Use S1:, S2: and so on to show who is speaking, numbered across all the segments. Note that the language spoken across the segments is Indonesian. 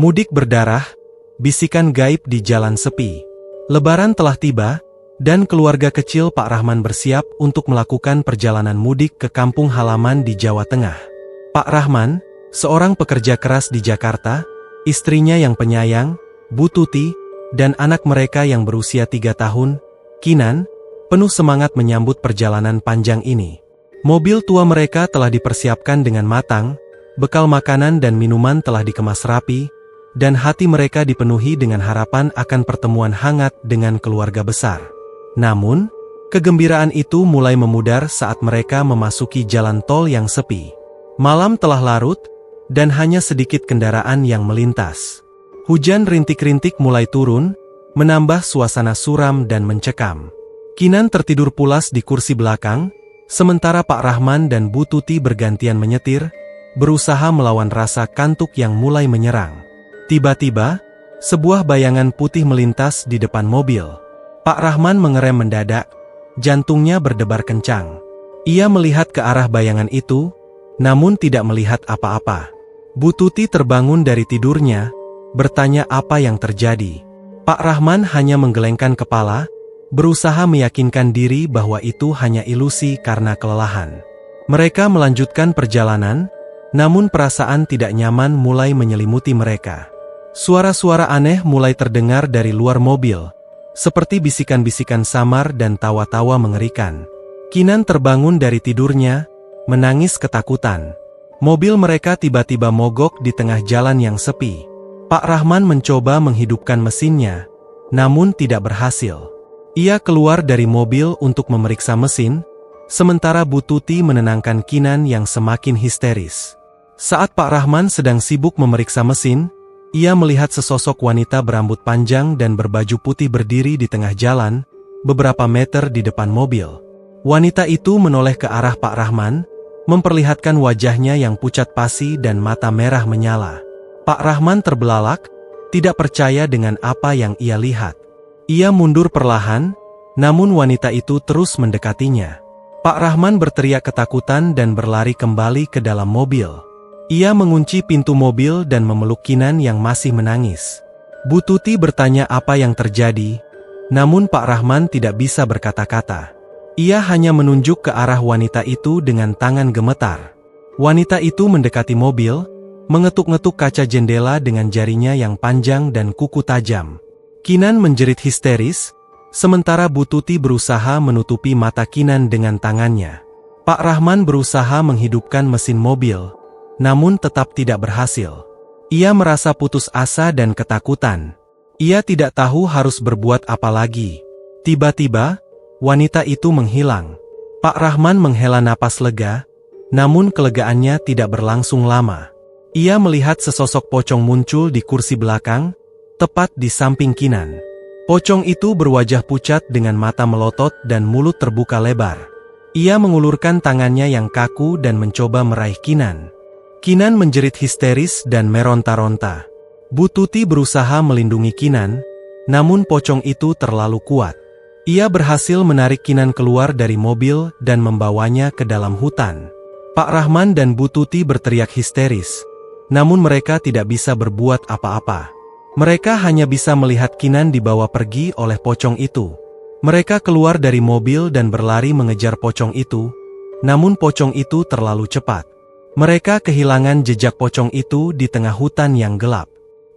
S1: Mudik berdarah, bisikan gaib di jalan sepi. Lebaran telah tiba, dan keluarga kecil Pak Rahman bersiap untuk melakukan perjalanan mudik ke kampung halaman di Jawa Tengah. Pak Rahman, seorang pekerja keras di Jakarta, istrinya yang penyayang, Bu Tuti, dan anak mereka yang berusia 3 tahun, Kinan, penuh semangat menyambut perjalanan panjang ini. Mobil tua mereka telah dipersiapkan dengan matang, bekal makanan dan minuman telah dikemas rapi, dan hati mereka dipenuhi dengan harapan akan pertemuan hangat dengan keluarga besar. Namun, kegembiraan itu mulai memudar saat mereka memasuki jalan tol yang sepi. Malam telah larut, dan hanya sedikit kendaraan yang melintas. Hujan rintik-rintik mulai turun, menambah suasana suram dan mencekam. Kinan tertidur pulas di kursi belakang, sementara Pak Rahman dan Bu Tuti bergantian menyetir, berusaha melawan rasa kantuk yang mulai menyerang. Tiba-tiba, sebuah bayangan putih melintas di depan mobil. Pak Rahman mengerem mendadak, jantungnya berdebar kencang. Ia melihat ke arah bayangan itu, namun tidak melihat apa-apa. Bu Tuti terbangun dari tidurnya, bertanya apa yang terjadi. Pak Rahman hanya menggelengkan kepala, berusaha meyakinkan diri bahwa itu hanya ilusi karena kelelahan. Mereka melanjutkan perjalanan, namun perasaan tidak nyaman mulai menyelimuti mereka. Suara-suara aneh mulai terdengar dari luar mobil, seperti bisikan-bisikan samar dan tawa-tawa mengerikan. Kinan terbangun dari tidurnya, menangis ketakutan. Mobil mereka tiba-tiba mogok di tengah jalan yang sepi. Pak Rahman mencoba menghidupkan mesinnya, namun tidak berhasil. Ia keluar dari mobil untuk memeriksa mesin, sementara Bu Tuti menenangkan Kinan yang semakin histeris. Saat Pak Rahman sedang sibuk memeriksa mesin, ia melihat sesosok wanita berambut panjang dan berbaju putih berdiri di tengah jalan, beberapa meter di depan mobil. Wanita itu menoleh ke arah Pak Rahman, memperlihatkan wajahnya yang pucat pasi dan mata merah menyala. Pak Rahman terbelalak, tidak percaya dengan apa yang ia lihat. Ia mundur perlahan, namun wanita itu terus mendekatinya. Pak Rahman berteriak ketakutan dan berlari kembali ke dalam mobil. Ia mengunci pintu mobil dan memeluk Kinan yang masih menangis. Bu Tuti bertanya apa yang terjadi, namun Pak Rahman tidak bisa berkata-kata. Ia hanya menunjuk ke arah wanita itu dengan tangan gemetar. Wanita itu mendekati mobil, mengetuk-ngetuk kaca jendela dengan jarinya yang panjang dan kuku tajam. Kinan menjerit histeris, sementara Bu Tuti berusaha menutupi mata Kinan dengan tangannya. Pak Rahman berusaha menghidupkan mesin mobil, namun tetap tidak berhasil. Ia merasa putus asa dan ketakutan. Ia tidak tahu harus berbuat apa lagi. Tiba-tiba, wanita itu menghilang. Pak Rahman menghela napas lega, namun kelegaannya tidak berlangsung lama. Ia melihat sesosok pocong muncul di kursi belakang, tepat di samping Kinan. Pocong itu berwajah pucat dengan mata melotot dan mulut terbuka lebar. Ia mengulurkan tangannya yang kaku dan mencoba meraih Kinan. Kinan menjerit histeris dan meronta-ronta. Bu Tuti berusaha melindungi Kinan, namun pocong itu terlalu kuat. Ia berhasil menarik Kinan keluar dari mobil dan membawanya ke dalam hutan. Pak Rahman dan Bu Tuti berteriak histeris, namun mereka tidak bisa berbuat apa-apa. Mereka hanya bisa melihat Kinan dibawa pergi oleh pocong itu. Mereka keluar dari mobil dan berlari mengejar pocong itu, namun pocong itu terlalu cepat. Mereka kehilangan jejak pocong itu di tengah hutan yang gelap.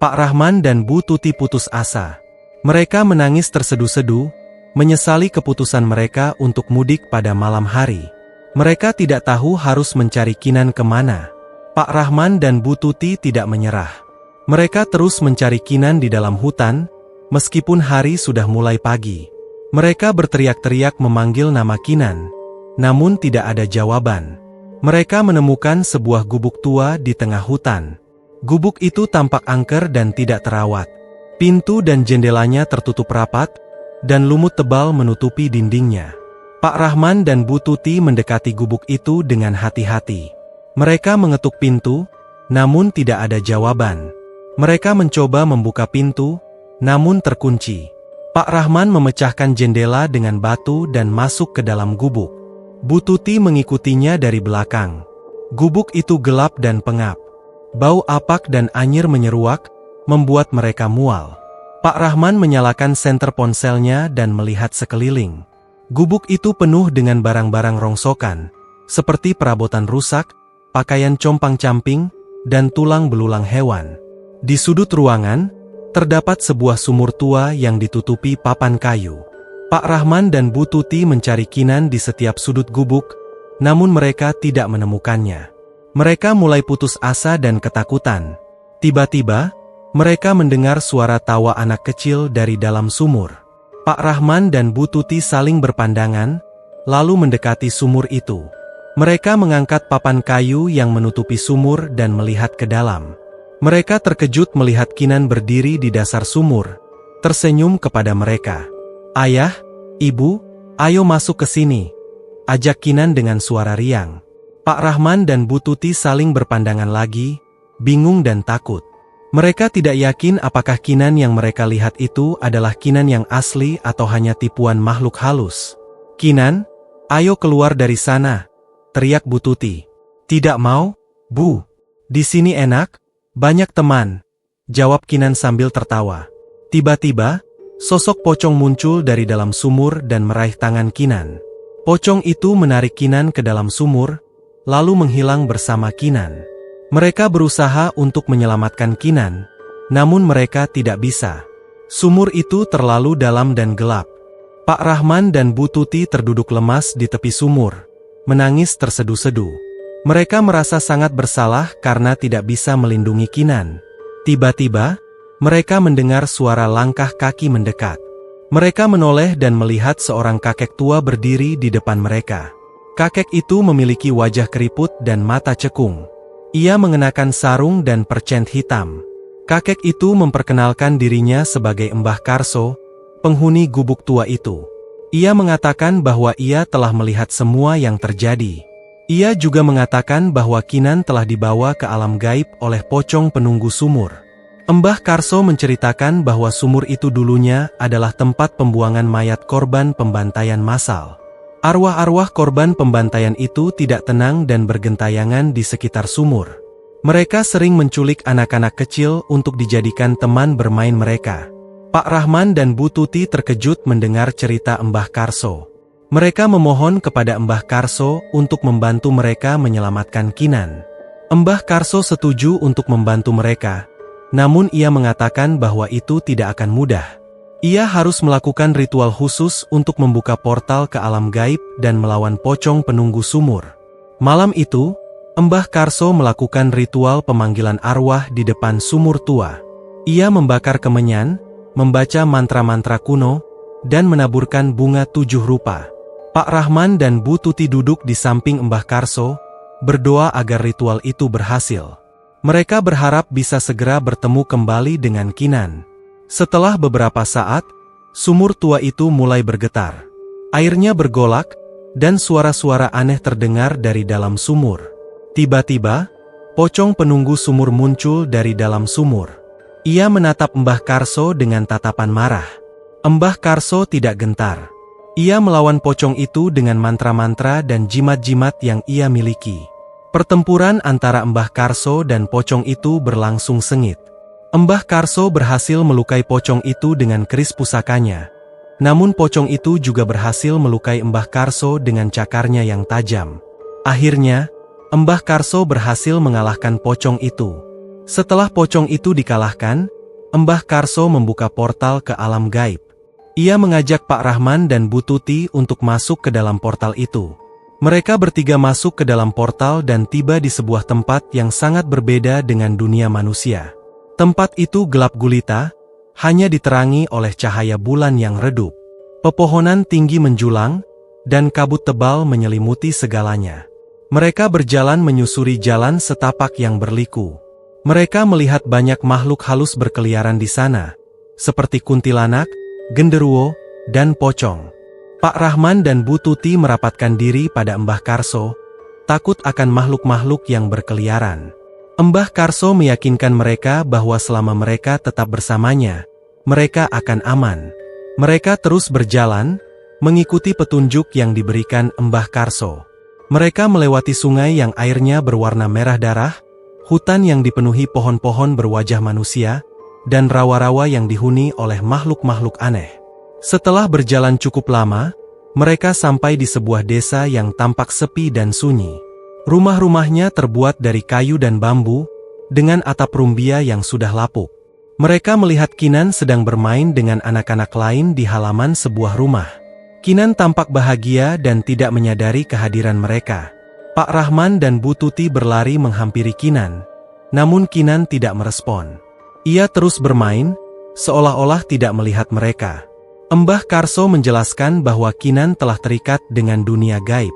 S1: Pak Rahman dan Bu Tuti putus asa. Mereka menangis terseduh-seduh, menyesali keputusan mereka untuk mudik pada malam hari. Mereka tidak tahu harus mencari Kinan kemana. Pak Rahman dan Bu Tuti tidak menyerah. Mereka terus mencari Kinan di dalam hutan, meskipun hari sudah mulai pagi. Mereka berteriak-teriak memanggil nama Kinan, namun tidak ada jawaban. Mereka menemukan sebuah gubuk tua di tengah hutan. Gubuk itu tampak angker dan tidak terawat. Pintu dan jendelanya tertutup rapat, dan lumut tebal menutupi dindingnya. Pak Rahman dan Bu Tuti mendekati gubuk itu dengan hati-hati. Mereka mengetuk pintu, namun tidak ada jawaban. Mereka mencoba membuka pintu, namun terkunci. Pak Rahman memecahkan jendela dengan batu dan masuk ke dalam gubuk. Bu Tuti mengikutinya dari belakang. Gubuk itu gelap dan pengap. Bau apak dan anyir menyeruak, membuat mereka mual. Pak Rahman menyalakan senter ponselnya dan melihat sekeliling. Gubuk itu penuh dengan barang-barang rongsokan, seperti perabotan rusak, pakaian compang-camping, dan tulang belulang hewan. Di sudut ruangan, terdapat sebuah sumur tua yang ditutupi papan kayu. Pak Rahman dan Bu Tuti mencari Kinan di setiap sudut gubuk, namun mereka tidak menemukannya. Mereka mulai putus asa dan ketakutan. Tiba-tiba, mereka mendengar suara tawa anak kecil dari dalam sumur. Pak Rahman dan Bu Tuti saling berpandangan, lalu mendekati sumur itu. Mereka mengangkat papan kayu yang menutupi sumur dan melihat ke dalam. Mereka terkejut melihat Kinan berdiri di dasar sumur, tersenyum kepada mereka. "Ayah, Ibu, ayo masuk ke sini," ajak Kinan dengan suara riang. Pak Rahman dan Bu Tuti saling berpandangan lagi, bingung dan takut. Mereka tidak yakin apakah Kinan yang mereka lihat itu adalah Kinan yang asli atau hanya tipuan makhluk halus. "Kinan, ayo keluar dari sana," teriak Bu Tuti. "Tidak mau, Bu. Di sini enak, banyak teman," jawab Kinan sambil tertawa. Tiba-tiba, sosok pocong muncul dari dalam sumur dan meraih tangan Kinan. Pocong itu menarik Kinan ke dalam sumur, lalu menghilang bersama Kinan. Mereka berusaha untuk menyelamatkan Kinan, namun mereka tidak bisa. Sumur itu terlalu dalam dan gelap. Pak Rahman dan Bu Tuti terduduk lemas di tepi sumur, menangis terseduh-seduh. Mereka merasa sangat bersalah karena tidak bisa melindungi Kinan. Tiba-tiba, mereka mendengar suara langkah kaki mendekat. Mereka menoleh dan melihat seorang kakek tua berdiri di depan mereka. Kakek itu memiliki wajah keriput dan mata cekung. Ia mengenakan sarung dan percent hitam. Kakek itu memperkenalkan dirinya sebagai Mbah Karso, penghuni gubuk tua itu. Ia mengatakan bahwa ia telah melihat semua yang terjadi. Ia juga mengatakan bahwa Kinan telah dibawa ke alam gaib oleh pocong penunggu sumur. Mbah Karso menceritakan bahwa sumur itu dulunya adalah tempat pembuangan mayat korban pembantaian massal. Arwah-arwah korban pembantaian itu tidak tenang dan bergentayangan di sekitar sumur. Mereka sering menculik anak-anak kecil untuk dijadikan teman bermain mereka. Pak Rahman dan Bu Tuti terkejut mendengar cerita Mbah Karso. Mereka memohon kepada Mbah Karso untuk membantu mereka menyelamatkan Kinan. Mbah Karso setuju untuk membantu mereka, namun ia mengatakan bahwa itu tidak akan mudah. Ia harus melakukan ritual khusus untuk membuka portal ke alam gaib dan melawan pocong penunggu sumur. Malam itu, Mbah Karso melakukan ritual pemanggilan arwah di depan sumur tua. Ia membakar kemenyan, membaca mantra-mantra kuno, dan menaburkan bunga 7 rupa. Pak Rahman dan Bu Tuti duduk di samping Mbah Karso, berdoa agar ritual itu berhasil. Mereka berharap bisa segera bertemu kembali dengan Kinan. Setelah beberapa saat, sumur tua itu mulai bergetar. Airnya bergolak, dan suara-suara aneh terdengar dari dalam sumur. Tiba-tiba, pocong penunggu sumur muncul dari dalam sumur. Ia menatap Mbah Karso dengan tatapan marah. Mbah Karso tidak gentar. Ia melawan pocong itu dengan mantra-mantra dan jimat-jimat yang ia miliki. Pertempuran antara Mbah Karso dan pocong itu berlangsung sengit. Mbah Karso berhasil melukai pocong itu dengan keris pusakanya. Namun pocong itu juga berhasil melukai Mbah Karso dengan cakarnya yang tajam. Akhirnya, Mbah Karso berhasil mengalahkan pocong itu. Setelah pocong itu dikalahkan, Mbah Karso membuka portal ke alam gaib. Ia mengajak Pak Rahman dan Bu Tuti untuk masuk ke dalam portal itu. Mereka bertiga masuk ke dalam portal dan tiba di sebuah tempat yang sangat berbeda dengan dunia manusia. Tempat itu gelap gulita, hanya diterangi oleh cahaya bulan yang redup. Pepohonan tinggi menjulang, dan kabut tebal menyelimuti segalanya. Mereka berjalan menyusuri jalan setapak yang berliku. Mereka melihat banyak makhluk halus berkeliaran di sana, seperti kuntilanak, genderuwo, dan pocong. Pak Rahman dan Bu Tuti merapatkan diri pada Mbah Karso, takut akan makhluk-makhluk yang berkeliaran. Mbah Karso meyakinkan mereka bahwa selama mereka tetap bersamanya, mereka akan aman. Mereka terus berjalan, mengikuti petunjuk yang diberikan Mbah Karso. Mereka melewati sungai yang airnya berwarna merah darah, hutan yang dipenuhi pohon-pohon berwajah manusia, dan rawa-rawa yang dihuni oleh makhluk-makhluk aneh. Setelah berjalan cukup lama, mereka sampai di sebuah desa yang tampak sepi dan sunyi. Rumah-rumahnya terbuat dari kayu dan bambu, dengan atap rumbia yang sudah lapuk. Mereka melihat Kinan sedang bermain dengan anak-anak lain di halaman sebuah rumah. Kinan tampak bahagia dan tidak menyadari kehadiran mereka. Pak Rahman dan Bu Tuti berlari menghampiri Kinan, namun Kinan tidak merespon. Ia terus bermain, seolah-olah tidak melihat mereka. Mbah Karso menjelaskan bahwa Kinan telah terikat dengan dunia gaib.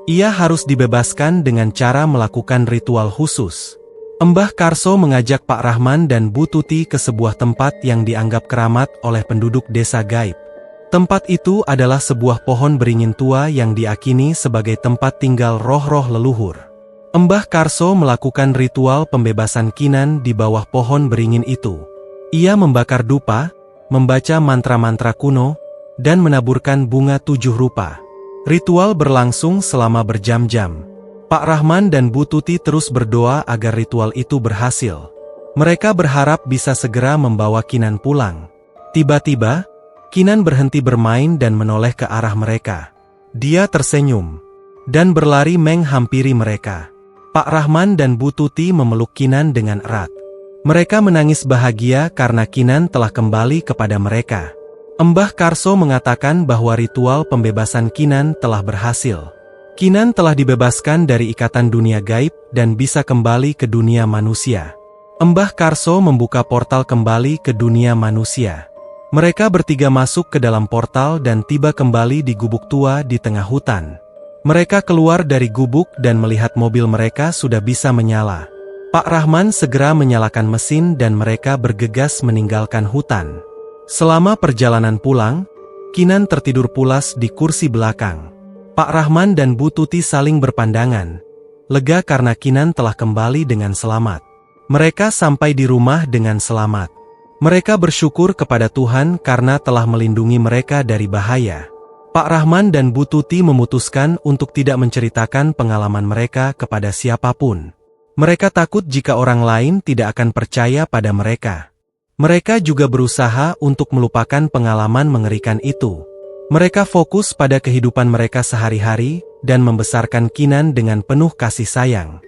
S1: Ia harus dibebaskan dengan cara melakukan ritual khusus. Mbah Karso mengajak Pak Rahman dan Bu Tuti ke sebuah tempat yang dianggap keramat oleh penduduk desa gaib. Tempat itu adalah sebuah pohon beringin tua yang diakini sebagai tempat tinggal roh-roh leluhur. Mbah Karso melakukan ritual pembebasan Kinan di bawah pohon beringin itu. Ia membakar dupa, membaca mantra-mantra kuno, dan menaburkan bunga 7 rupa. Ritual berlangsung selama berjam-jam. Pak Rahman dan Bu Tuti terus berdoa agar ritual itu berhasil. Mereka berharap bisa segera membawa Kinan pulang. Tiba-tiba, Kinan berhenti bermain dan menoleh ke arah mereka. Dia tersenyum dan berlari menghampiri mereka. Pak Rahman dan Bu Tuti memeluk Kinan dengan erat. Mereka menangis bahagia karena Kinan telah kembali kepada mereka. Mbah Karso mengatakan bahwa ritual pembebasan Kinan telah berhasil. Kinan telah dibebaskan dari ikatan dunia gaib dan bisa kembali ke dunia manusia. Mbah Karso membuka portal kembali ke dunia manusia. Mereka bertiga masuk ke dalam portal dan tiba kembali di gubuk tua di tengah hutan. Mereka keluar dari gubuk dan melihat mobil mereka sudah bisa menyala. Pak Rahman segera menyalakan mesin dan mereka bergegas meninggalkan hutan. Selama perjalanan pulang, Kinan tertidur pulas di kursi belakang. Pak Rahman dan Bu Tuti saling berpandangan, lega karena Kinan telah kembali dengan selamat. Mereka sampai di rumah dengan selamat. Mereka bersyukur kepada Tuhan karena telah melindungi mereka dari bahaya. Pak Rahman dan Bu Tuti memutuskan untuk tidak menceritakan pengalaman mereka kepada siapapun. Mereka takut jika orang lain tidak akan percaya pada mereka. Mereka juga berusaha untuk melupakan pengalaman mengerikan itu. Mereka fokus pada kehidupan mereka sehari-hari dan membesarkan Kinan dengan penuh kasih sayang.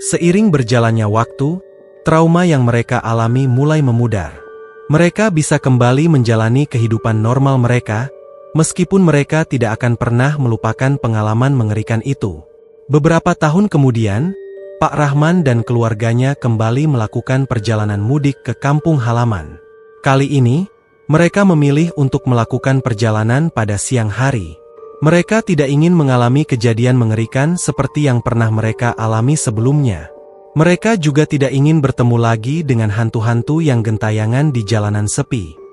S1: Seiring berjalannya waktu, trauma yang mereka alami mulai memudar. Mereka bisa kembali menjalani kehidupan normal mereka, meskipun mereka tidak akan pernah melupakan pengalaman mengerikan itu. Beberapa tahun kemudian, Pak Rahman dan keluarganya kembali melakukan perjalanan mudik ke kampung halaman. Kali ini, mereka memilih untuk melakukan perjalanan pada siang hari. Mereka tidak ingin mengalami kejadian mengerikan seperti yang pernah mereka alami sebelumnya. Mereka juga tidak ingin bertemu lagi dengan hantu-hantu yang gentayangan di jalanan sepi.